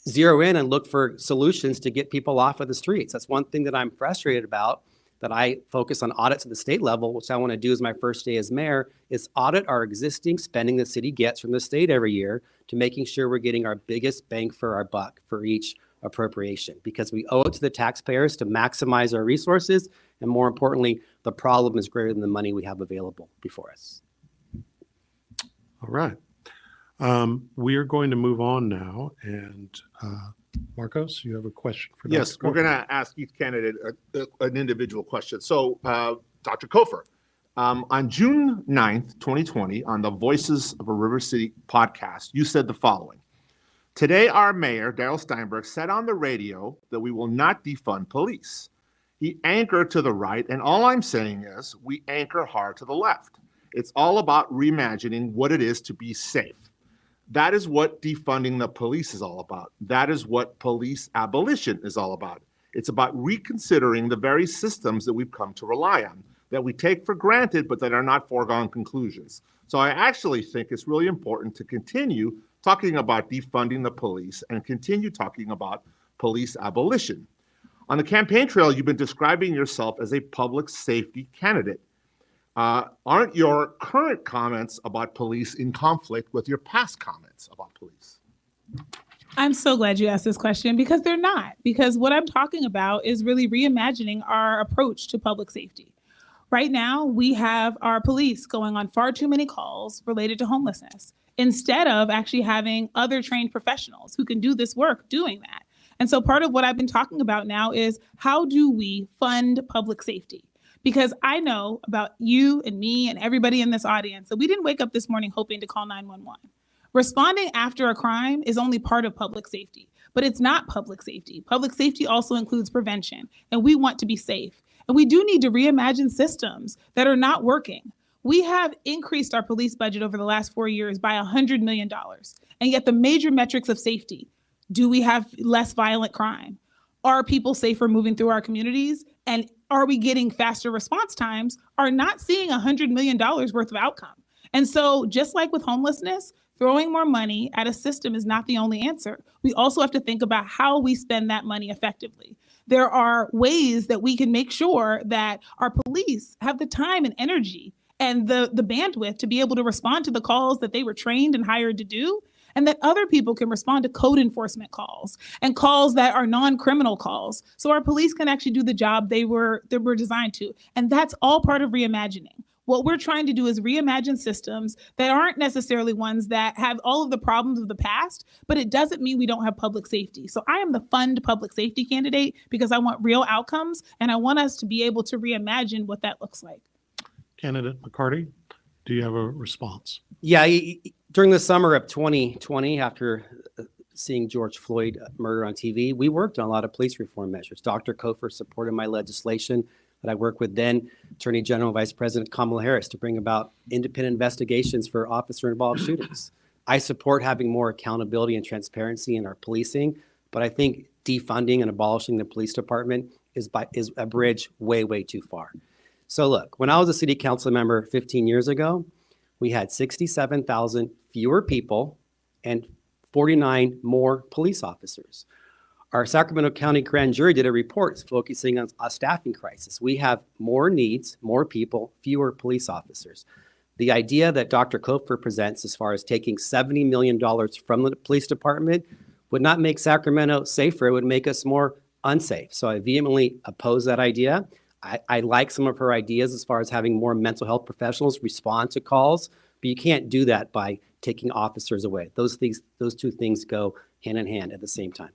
zero in and look for solutions to get people off of the streets. That's one thing that I'm frustrated about, that I focus on audits at the state level, which I want to do as my first day as mayor, is audit our existing spending the city gets from the state every year to making sure we're getting our biggest bang for our buck for each appropriation, because we owe it to the taxpayers to maximize our resources. And more importantly, the problem is greater than the money we have available before us. All right. We are going to move on now. And Marcos, you have a question for Dr. Yes, we're going to ask each candidate an individual question. So, Dr. Cofer, on June 9th, 2020, on the Voices of a River City podcast, you said the following: "Today, our mayor, Darrell Steinberg, said on the radio that we will not defund police. He anchored to the right, and all I'm saying is we anchor hard to the left. It's all about reimagining what it is to be safe. That is what defunding the police is all about. That is what police abolition is all about. It's about reconsidering the very systems that we've come to rely on, that we take for granted, but that are not foregone conclusions. So I actually think it's really important to continue talking about defunding the police and continue talking about police abolition. On the campaign trail, you've been describing yourself as a public safety candidate. Aren't your current comments about police in conflict with your past comments about police? I'm so glad you asked this question because they're not. Because what I'm talking about is really reimagining our approach to public safety. Right now, we have our police going on far too many calls related to homelessness instead of actually having other trained professionals who can do this work doing that. And so part of what I've been talking about now is how do we fund public safety? Because I know about you and me and everybody in this audience that we didn't wake up this morning hoping to call 911. Responding after a crime is only part of public safety, but it's not public safety. Public safety also includes prevention, and we want to be safe. And we do need to reimagine systems that are not working. We have increased our police budget over the last 4 years by $100 million. And yet the major metrics of safety, do we have less violent crime? Are people safer moving through our communities? And are we getting faster response times? Are not seeing $100 million worth of outcome. And so just like with homelessness, throwing more money at a system is not the only answer. We also have to think about how we spend that money effectively. There are ways that we can make sure that our police have the time and energy and the bandwidth to be able to respond to the calls that they were trained and hired to do, and that other people can respond to code enforcement calls and calls that are non-criminal calls. So our police can actually do the job they were designed to. And that's all part of reimagining. What we're trying to do is reimagine systems that aren't necessarily ones that have all of the problems of the past, but it doesn't mean we don't have public safety. So I am the fund public safety candidate because I want real outcomes and I want us to be able to reimagine what that looks like. Candidate McCarty, do you have a response? Yeah, during the summer of 2020, after seeing George Floyd murder on TV, we worked on a lot of police reform measures. Dr. Cofer supported my legislation that I worked with then Attorney General Vice President Kamala Harris to bring about independent investigations for officer-involved shootings. I support having more accountability and transparency in our policing, but I think defunding and abolishing the police department is a bridge way too far. So look, when I was a city council member 15 years ago, we had 67,000 fewer people and 49 more police officers. Our Sacramento County Grand Jury did a report focusing on a staffing crisis. We have more needs, more people, fewer police officers. The idea that Dr. Cofer presents as far as taking $70 million from the police department would not make Sacramento safer. It would make us more unsafe. So I vehemently oppose that idea. I like some of her ideas as far as having more mental health professionals respond to calls, but you can't do that by taking officers away. Those two things go hand in hand at the same time.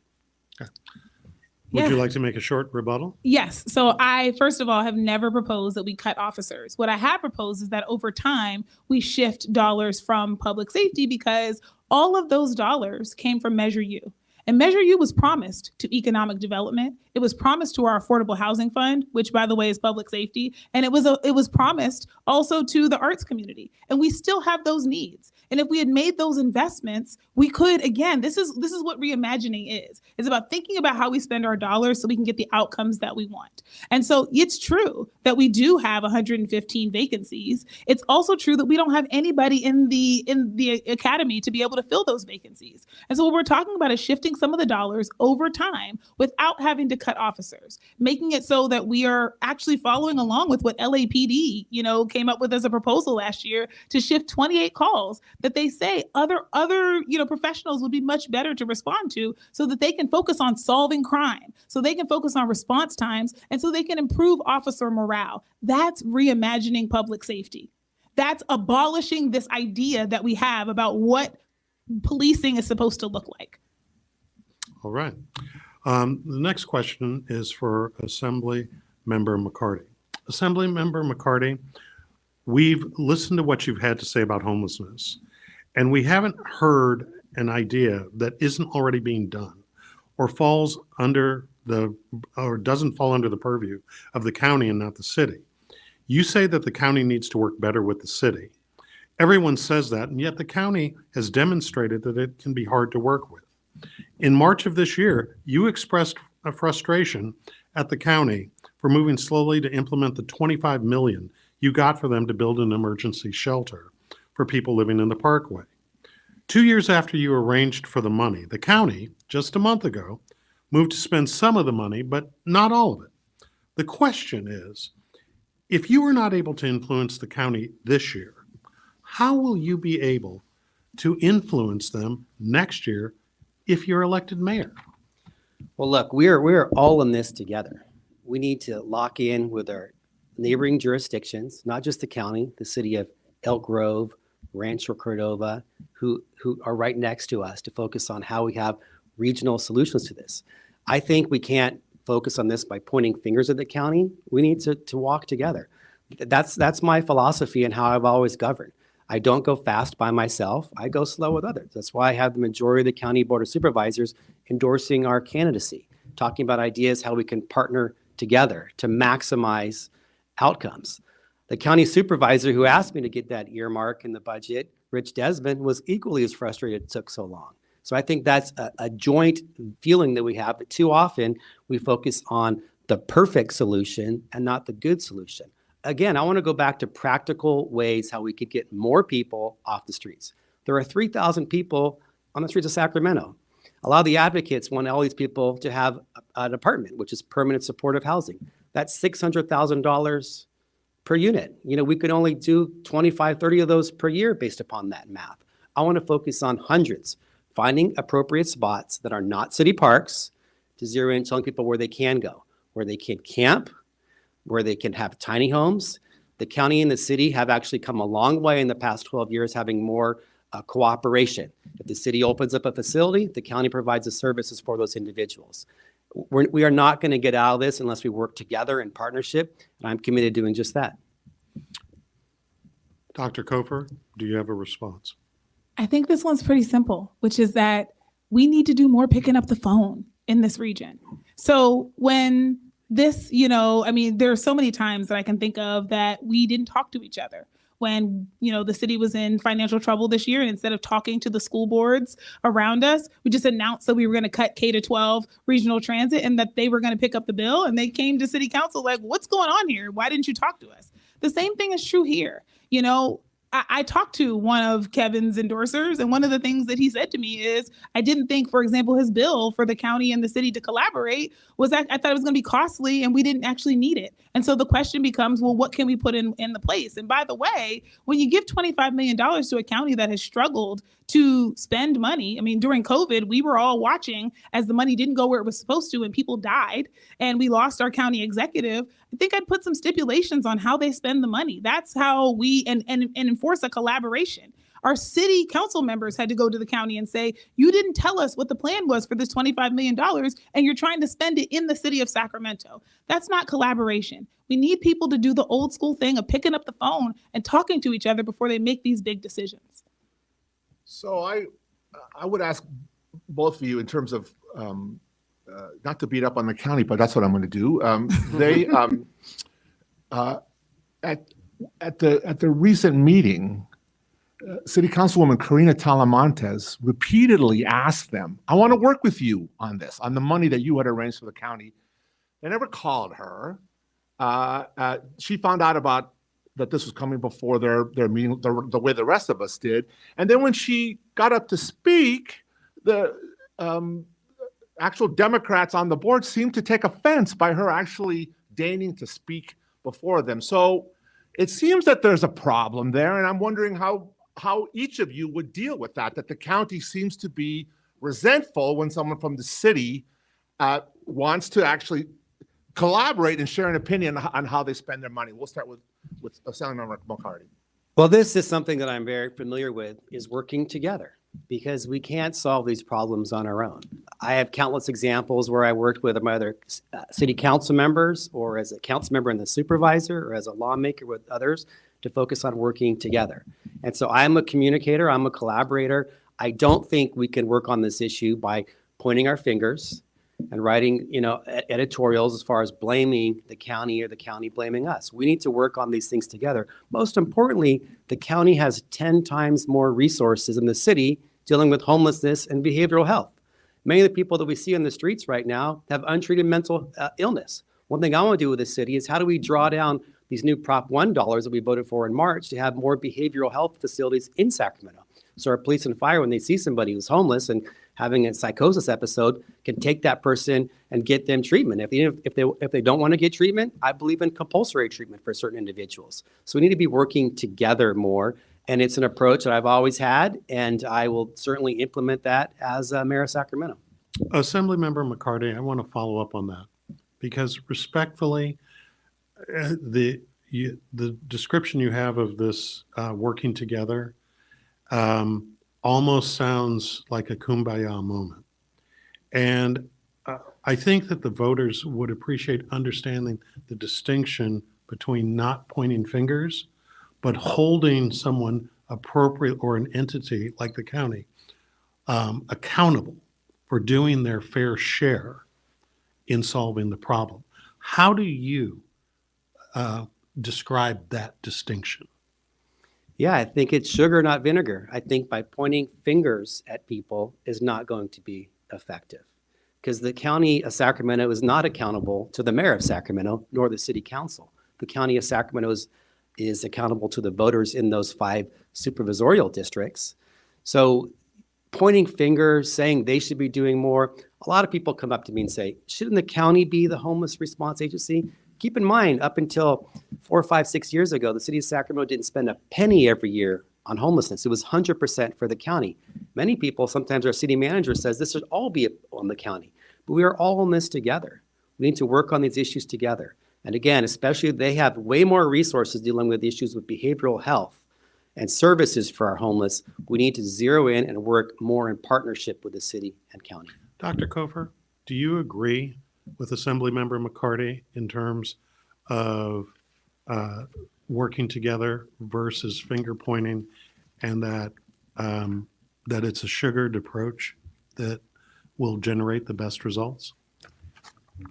Would you like to make a short rebuttal? Yes. So I, first of all, have never proposed that we cut officers. What I have proposed is that over time, we shift dollars from public safety because all of those dollars came from Measure U. And Measure U was promised to economic development. It was promised to our affordable housing fund, which, by the way, is public safety. And it was promised also to the arts community. And we still have those needs. And if we had made those investments, we could, again, this is what reimagining is. It's about thinking about how we spend our dollars so we can get the outcomes that we want. And so it's true that we do have 115 vacancies. It's also true that we don't have anybody in the academy to be able to fill those vacancies. And so what we're talking about is shifting some of the dollars over time without having to cut officers, making it so that we are actually following along with what LAPD, came up with as a proposal last year to shift 28 calls that they say other professionals would be much better to respond to so that they can focus on solving crime, so they can focus on response times, and so they can improve officer morale. That's reimagining public safety. That's abolishing this idea that we have about what policing is supposed to look like. All right. The next question is for Assembly Member McCarty. Assembly Member McCarty, we've listened to what you've had to say about homelessness, and we haven't heard an idea that isn't already being done or doesn't fall under the purview of the county and not the city. You say that the county needs to work better with the city. Everyone says that, and yet the county has demonstrated that it can be hard to work with. In March of this year, you expressed a frustration at the county for moving slowly to implement the $25 million you got for them to build an emergency shelter for people living in the Parkway. 2 years after you arranged for the money, the county, just a month ago, moved to spend some of the money, but not all of it. The question If you were not able to influence the county this year, how will you be able to influence them next year if you're elected mayor? Well, look, we're all in this together. We need to lock in with our neighboring jurisdictions, not just the county, the city of Elk Grove, Rancho Cordova, who are right next to us, to focus on how we have regional solutions to this. I think we can't focus on this by pointing fingers at the county. We need to walk together. That's my philosophy and how I've always governed. I don't go fast by myself. I go slow with others. That's why I have the majority of the county board of supervisors endorsing our candidacy, talking about ideas how we can partner together to maximize outcomes. The county supervisor who asked me to get that earmark in the budget, Rich Desmond, was equally as frustrated it took so long. So I think that's a joint feeling that we have, but too often we focus on the perfect solution and not the good solution. Again, I want to go back to practical ways how we could get more people off the streets. There are 3,000 people on the streets of Sacramento. A lot of the advocates want all these people to have an apartment, which is permanent supportive housing. That's $600,000 per unit. You know, we could only do 25, 30 of those per year based upon that math. I want to focus on hundreds, finding appropriate spots that are not city parks to zero in, telling people where they can go, where they can camp, where they can have tiny homes. The county and the city have actually come a long way in the past 12 years, having more cooperation. If the city opens up a facility, the county provides the services for those individuals. We are not going to get out of this unless we work together in partnership, and I'm committed to doing just that. Dr. Cofer, do you have a response? I think this one's pretty simple, which is that we need to do more picking up the phone in this region. So when this, there are so many times that I can think of that we didn't talk to each other. When, the city was in financial trouble this year, and instead of talking to the school boards around us, we just announced that we were going to cut K-12 regional transit and that they were going to pick up the bill. And they came to city council like, what's going on here? Why didn't you talk to us? The same thing is true here. I talked to one of Kevin's endorsers, and one of the things that he said to me is, I didn't think, for example, his bill for the county and the city to collaborate was that I thought it was going to be costly and we didn't actually need it. And so the question becomes, well, what can we put in the place? And by the way, when you give $25 million to a county that has struggled to spend money, during COVID, we were all watching as the money didn't go where it was supposed to and people died and we lost our county executive. I think I'd put some stipulations on how they spend the money. That's how we and enforce a collaboration. Our city council members had to go to the county and say, you didn't tell us what the plan was for this $25 million and you're trying to spend it in the city of Sacramento. That's not collaboration. We need people to do the old school thing of picking up the phone and talking to each other before they make these big decisions. So I would ask both of you in terms of, not to beat up on the county, but that's what I'm going to do. They at the recent meeting, City Councilwoman Karina Talamantes repeatedly asked them, I want to work with you on this, on the money that you had arranged for the county. They never called her. She found out about that this was coming before their meeting, the way the rest of us did. And then when she got up to speak, the actual Democrats on the board seemed to take offense by her actually deigning to speak before them. So it seems that there's a problem there, and I'm wondering how each of you would deal with that the county seems to be resentful when someone from the city wants to actually collaborate and share an opinion on how they spend their money. We'll start with Assemblyman McCarty. Well, this is something that I'm very familiar with, is working together, because we can't solve these problems on our own. I have countless examples where I worked with my other city council members, or as a council member and the supervisor, or as a lawmaker with others, to focus on working together. And so I'm a communicator, I'm a collaborator. I don't think we can work on this issue by pointing our fingers and writing, editorials as far as blaming the county or the county blaming us. We need to work on these things together. Most importantly, the county has 10 times more resources than the city dealing with homelessness and behavioral health. Many of the people that we see on the streets right now have untreated mental illness. One thing I want to do with the city is how do we draw down these new Prop 1 dollars that we voted for in March to have more behavioral health facilities in Sacramento. So our police and fire, when they see somebody who's homeless and having a psychosis episode can take that person and get them treatment. If they don't want to get treatment, I believe in compulsory treatment for certain individuals. So we need to be working together more. And it's an approach that I've always had, and I will certainly implement that as mayor of Sacramento. Assemblymember McCarty, I want to follow up on that because respectfully, the description you have of this working together almost sounds like a kumbaya moment. And I think that the voters would appreciate understanding the distinction between not pointing fingers, but holding someone appropriate or an entity like the county accountable for doing their fair share in solving the problem. How do you describe that distinction? Yeah, I think it's sugar, not vinegar. I think by pointing fingers at people is not going to be effective because the county of Sacramento is not accountable to the mayor of Sacramento nor the city council. The county of Sacramento is accountable to the voters in those 5 supervisorial districts. So pointing fingers, saying they should be doing more, a lot of people come up to me and say, shouldn't the county be the homeless response agency? Keep in mind, up until 4, 5, 6 years ago, the city of Sacramento didn't spend a penny every year on homelessness. It was 100% for the county. Many people, sometimes our city manager says this should all be on the county, but we are all in this together. We need to work on these issues together. And again, especially they have way more resources dealing with issues with behavioral health and services for our homeless. We need to zero in and work more in partnership with the city and county. Dr. Cofer, do you agree with Assemblymember McCarty in terms of working together versus finger pointing, and that it's a sugared approach that will generate the best results?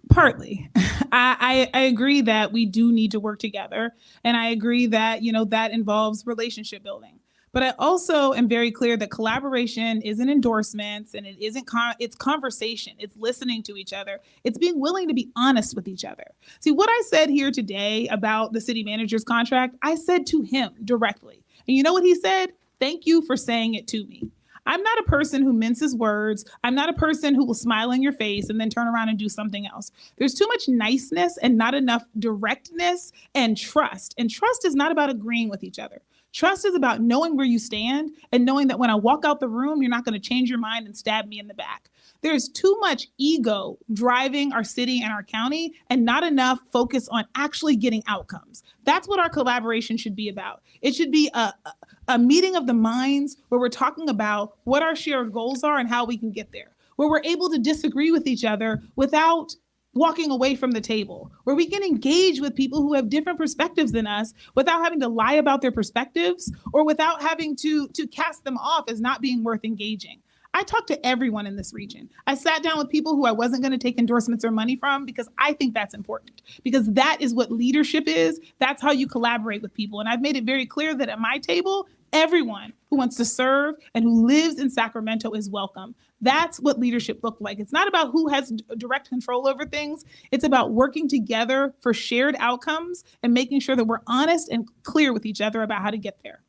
Partly. I agree that we do need to work together. And I agree that, that involves relationship building. But I also am very clear that collaboration isn't endorsements and it's conversation. It's listening to each other. It's being willing to be honest with each other. See, what I said here today about the city manager's contract, I said to him directly. And you know what he said? Thank you for saying it to me. I'm not a person who minces words. I'm not a person who will smile in your face and then turn around and do something else. There's too much niceness and not enough directness and trust. And trust is not about agreeing with each other. Trust is about knowing where you stand and knowing that when I walk out the room, you're not going to change your mind and stab me in the back. There's too much ego driving our city and our county and not enough focus on actually getting outcomes. That's what our collaboration should be about. It should be a meeting of the minds where we're talking about what our shared goals are and how we can get there, where we're able to disagree with each other without walking away from the table, where we can engage with people who have different perspectives than us without having to lie about their perspectives or without having to cast them off as not being worth engaging. I talked to everyone in this region. I sat down with people who I wasn't going to take endorsements or money from because I think that's important, because that is what leadership is. That's how you collaborate with people. And I've made it very clear that at my table, everyone who wants to serve and who lives in Sacramento is welcome. That's what leadership looked like. It's not about who has direct control over things. It's about working together for shared outcomes and making sure that we're honest and clear with each other about how to get there.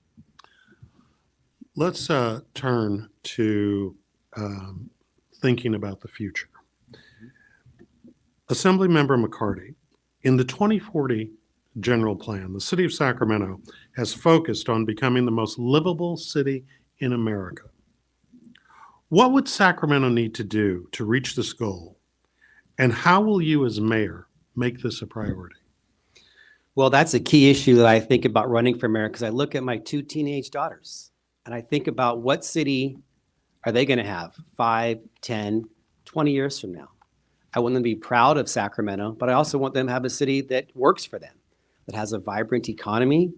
Let's turn to thinking about the future. Assemblymember McCarty, in the 2040 general plan, the city of Sacramento has focused on becoming the most livable city in America. What would Sacramento need to do to reach this goal? And how will you as mayor make this a priority? Well, that's a key issue that I think about running for mayor because I look at my 2 teenage daughters and I think about what city are they going to have 5, 10, 20 years from now. I want them to be proud of Sacramento, but I also want them to have a city that works for them, that has a vibrant economy,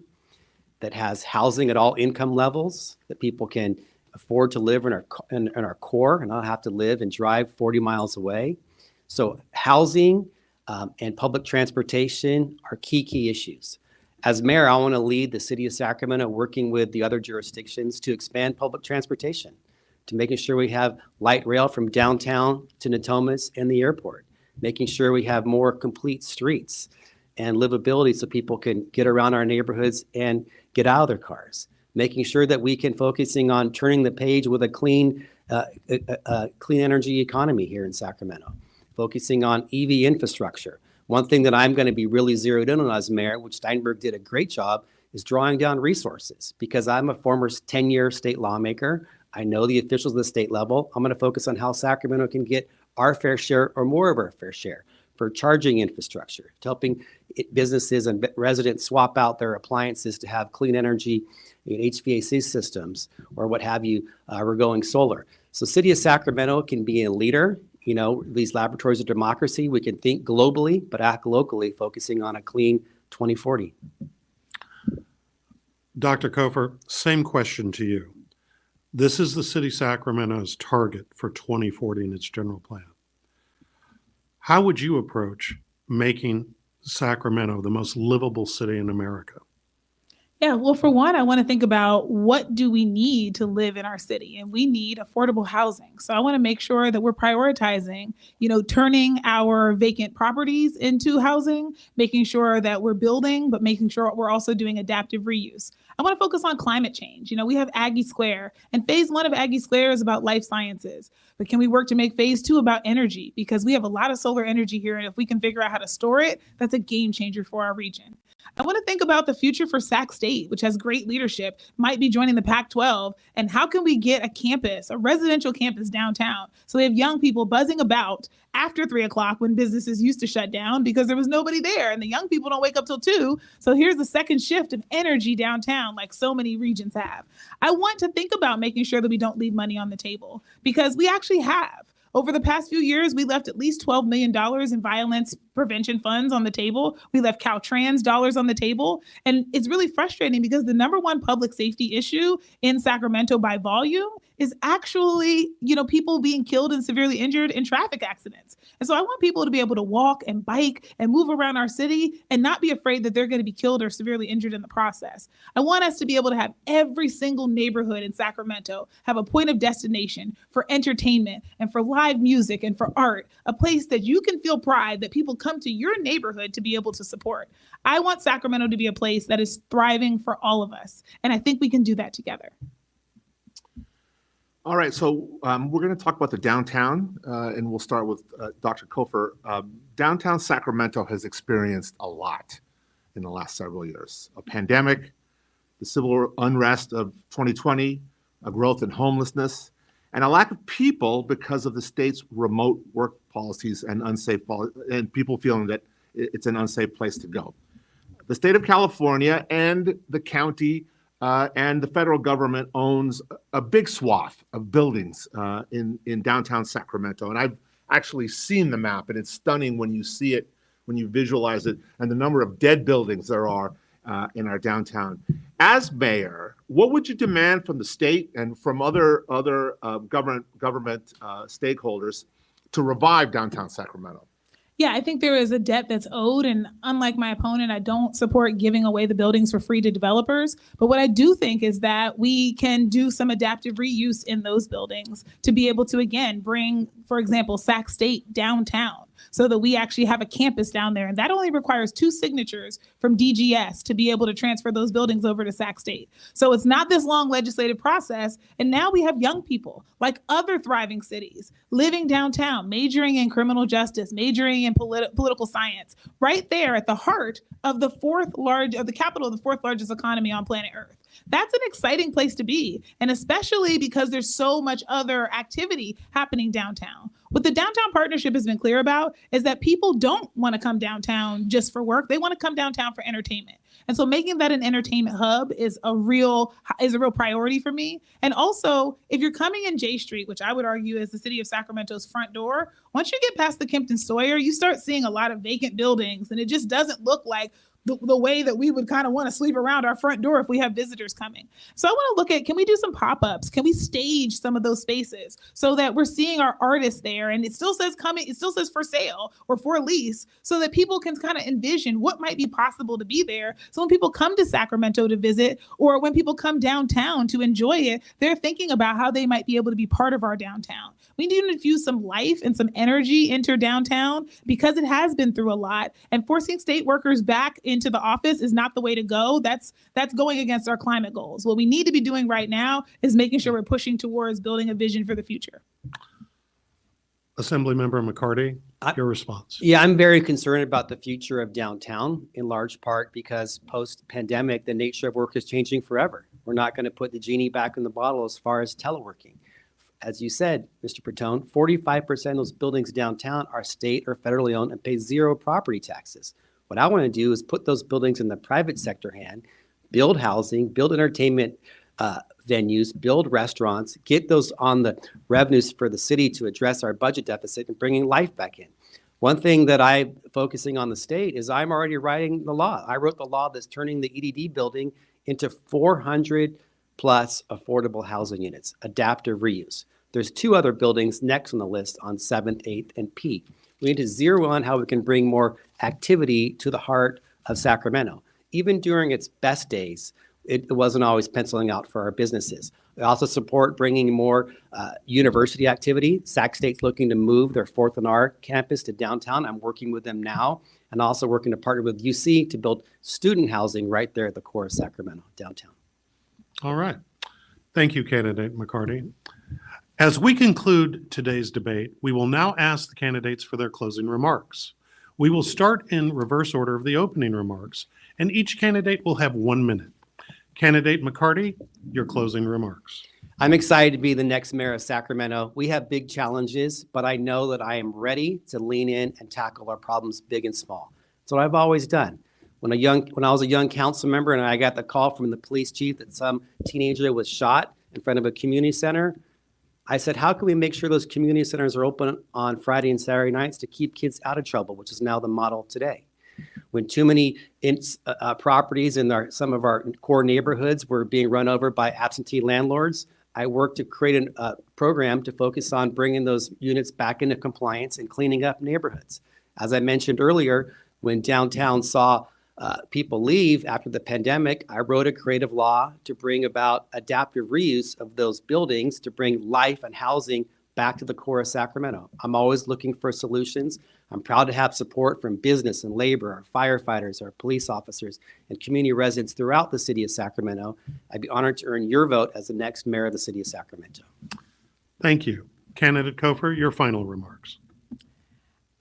that has housing at all income levels, that people can afford to live in our core and not have to live and drive 40 miles away. So housing and public transportation are key issues. As mayor, I want to lead the city of Sacramento working with the other jurisdictions to expand public transportation, to making sure we have light rail from downtown to Natomas and the airport, making sure we have more complete streets and livability so people can get around our neighborhoods and get out of their cars, making sure that we can focusing on turning the page with a clean a clean energy economy here in Sacramento, focusing on EV infrastructure. One thing that I'm going to be really zeroed in on as mayor, which Steinberg did a great job, is drawing down resources. Because I'm a former 10-year state lawmaker, I know the officials at the state level. I'm going to focus on how Sacramento can get our fair share or more of our fair share for charging infrastructure, to helping businesses and residents swap out their appliances to have clean energy HVAC systems or what have you. We're going solar. So City of Sacramento can be a leader. These laboratories of democracy, we can think globally, but act locally, focusing on a clean 2040. Dr. Cofer, same question to you. This is the city of Sacramento's target for 2040 in its general plan. How would you approach making Sacramento the most livable city in America? Yeah, well, for one, I want to think about what do we need to live in our city, and we need affordable housing. So I want to make sure that we're prioritizing, turning our vacant properties into housing, making sure that we're building, but making sure we're also doing adaptive reuse. I want to focus on climate change. We have Aggie Square, and phase 1 of Aggie Square is about life sciences. But can we work to make phase 2 about energy? Because we have a lot of solar energy here, and if we can figure out how to store it, that's a game changer for our region. I want to think about the future for Sac State, which has great leadership, might be joining the Pac-12. And how can we get a residential campus downtown, so we have young people buzzing about after 3 o'clock when businesses used to shut down because there was nobody there and the young people don't wake up till 2. So here's the second shift of energy downtown, like so many regions have. I want to think about making sure that we don't leave money on the table, because we actually have. Over the past few years, we left at least $12 million in violence prevention funds on the table. We left Caltrans dollars on the table. And it's really frustrating because the number one public safety issue in Sacramento by volume is actually, people being killed and severely injured in traffic accidents. And so I want people to be able to walk and bike and move around our city and not be afraid that they're going to be killed or severely injured in the process. I want us to be able to have every single neighborhood in Sacramento have a point of destination for entertainment and for live music and for art, a place that you can feel pride that people come to your neighborhood to be able to support. I want Sacramento to be a place that is thriving for all of us. And I think we can do that together. All right, so we're going to talk about the downtown, and we'll start with Dr. Cofer. Downtown Sacramento has experienced a lot in the last several years. A pandemic, the civil unrest of 2020, a growth in homelessness, and a lack of people because of the state's remote work policies and and people feeling that it's an unsafe place to go. The state of California and the county and the federal government owns a big swath of buildings in downtown Sacramento. And I've actually seen the map, and it's stunning when you see it, when you visualize it, and the number of dead buildings there are in our downtown. As mayor, what would you demand from the state and from other government stakeholders to revive downtown Sacramento? Yeah, I think there is a debt that's owed. And unlike my opponent, I don't support giving away the buildings for free to developers. But what I do think is that we can do some adaptive reuse in those buildings to be able to, again, bring, for example, Sac State downtown, so that we actually have a campus down there. And that only requires 2 signatures from DGS to be able to transfer those buildings over to Sac State. So it's not this long legislative process. And now we have young people, like other thriving cities, living downtown, majoring in criminal justice, majoring in political science, right there at the heart of the capital of the 4th largest economy on planet Earth. That's an exciting place to be. And especially because there's so much other activity happening downtown. What the downtown partnership has been clear about is that people don't want to come downtown just for work. They want to come downtown for entertainment. And so making that an entertainment hub is a real priority for me. And also, if you're coming in J Street, which I would argue is the city of Sacramento's front door, once you get past the Kempton Sawyer, you start seeing a lot of vacant buildings, and it just doesn't look like the way that we would kind of want to sleep around our front door if we have visitors coming. So I want to look at, can we do some pop-ups? Can we stage some of those spaces so that we're seeing our artists there, and it still says for sale or for lease, so that people can kind of envision what might be possible to be there. So when people come to Sacramento to visit, or when people come downtown to enjoy it, they're thinking about how they might be able to be part of our downtown. We need to infuse some life and some energy into downtown because it has been through a lot. And forcing state workers back into the office is not the way to go. That's going against our climate goals. What we need to be doing right now is making sure we're pushing towards building a vision for the future. Assemblymember McCarty, your response. Yeah, I'm very concerned about the future of downtown, in large part because post-pandemic, the nature of work is changing forever. We're not going to put the genie back in the bottle as far as teleworking. As you said, Mr. Bertone, 45% of those buildings downtown are state or federally owned and pay zero property taxes. What I want to do is put those buildings in the private sector hand, build housing, build entertainment venues, build restaurants, get those on the revenues for the city to address our budget deficit and bringing life back in. One thing that I'm focusing on the state is I'm already writing the law. I wrote the law that's turning the EDD building into 400 plus affordable housing units, adaptive reuse. There's 2 other buildings next on the list on 7th, 8th, and P. We need to zero on how we can bring more activity to the heart of Sacramento. Even during its best days, it wasn't always penciling out for our businesses. We also support bringing more university activity. Sac State's looking to move their 4th and R campus to downtown. I'm working with them now and also working to partner with UC to build student housing right there at the core of Sacramento, downtown. All right. Thank you, candidate McCarty. As we conclude today's debate, we will now ask the candidates for their closing remarks. We will start in reverse order of the opening remarks, and each candidate will have 1 minute. Candidate McCarty, your closing remarks. I'm excited to be the next mayor of Sacramento. We have big challenges, but I know that I am ready to lean in and tackle our problems big and small. That's what I've always done. When I was a young council member and I got the call from the police chief that some teenager was shot in front of a community center, I said, how can we make sure those community centers are open on Friday and Saturday nights to keep kids out of trouble, which is now the model today. When too many properties in some of our core neighborhoods were being run over by absentee landlords, I worked to create a program to focus on bringing those units back into compliance and cleaning up neighborhoods. As I mentioned earlier, when downtown saw people leave after the pandemic, I wrote a creative law to bring about adaptive reuse of those buildings to bring life and housing back to the core of Sacramento. I'm always looking for solutions. I'm proud to have support from business and labor, our firefighters, our police officers, and community residents throughout the city of Sacramento. I'd be honored to earn your vote as the next mayor of the city of Sacramento. Thank you. Candidate Cofer, your final remarks.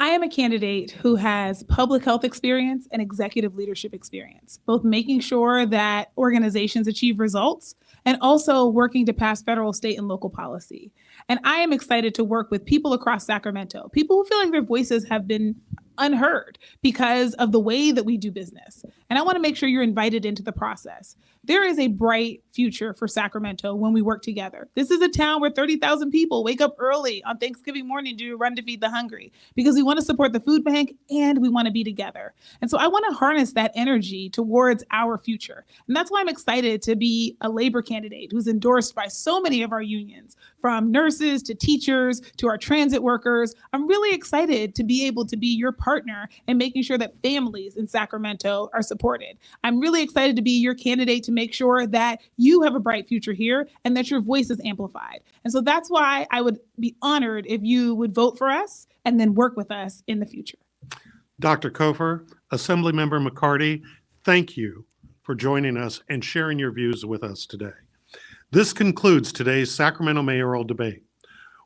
I am a candidate who has public health experience and executive leadership experience, both making sure that organizations achieve results and also working to pass federal, state, and local policy. And I am excited to work with people across Sacramento, people who feel like their voices have been unheard because of the way that we do business. And I want to make sure you're invited into the process. There is a bright future for Sacramento when we work together. This is a town where 30,000 people wake up early on Thanksgiving morning to run to feed the hungry because we want to support the food bank and we want to be together. And so I want to harness that energy towards our future. And that's why I'm excited to be a labor candidate who's endorsed by so many of our unions, from nurses to teachers to our transit workers. I'm really excited to be able to be your partner in making sure that families in Sacramento are supported. I'm really excited to be your candidate to make sure that you have a bright future here and that your voice is amplified. And so that's why I would be honored if you would vote for us and then work with us in the future. Dr. Cofer, Assemblymember McCarty, thank you for joining us and sharing your views with us today. This concludes today's Sacramento mayoral debate.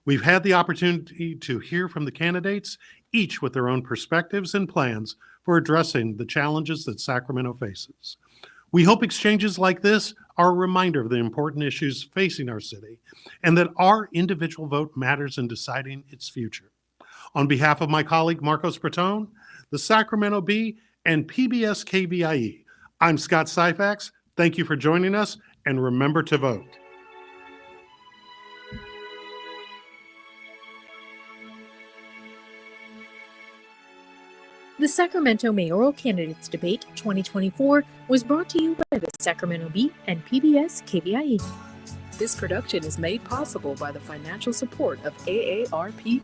We've had the opportunity to hear from the candidates, each with their own perspectives and plans for addressing the challenges that Sacramento faces. We hope exchanges like this are a reminder of the important issues facing our city and that our individual vote matters in deciding its future. On behalf of my colleague Marcos Bertone, the Sacramento Bee, and PBS KVIE, I'm Scott Syfax. Thank you for joining us, and remember to vote. The Sacramento Mayoral Candidates Debate 2024 was brought to you by the Sacramento Bee and PBS KVIE. This production is made possible by the financial support of AARP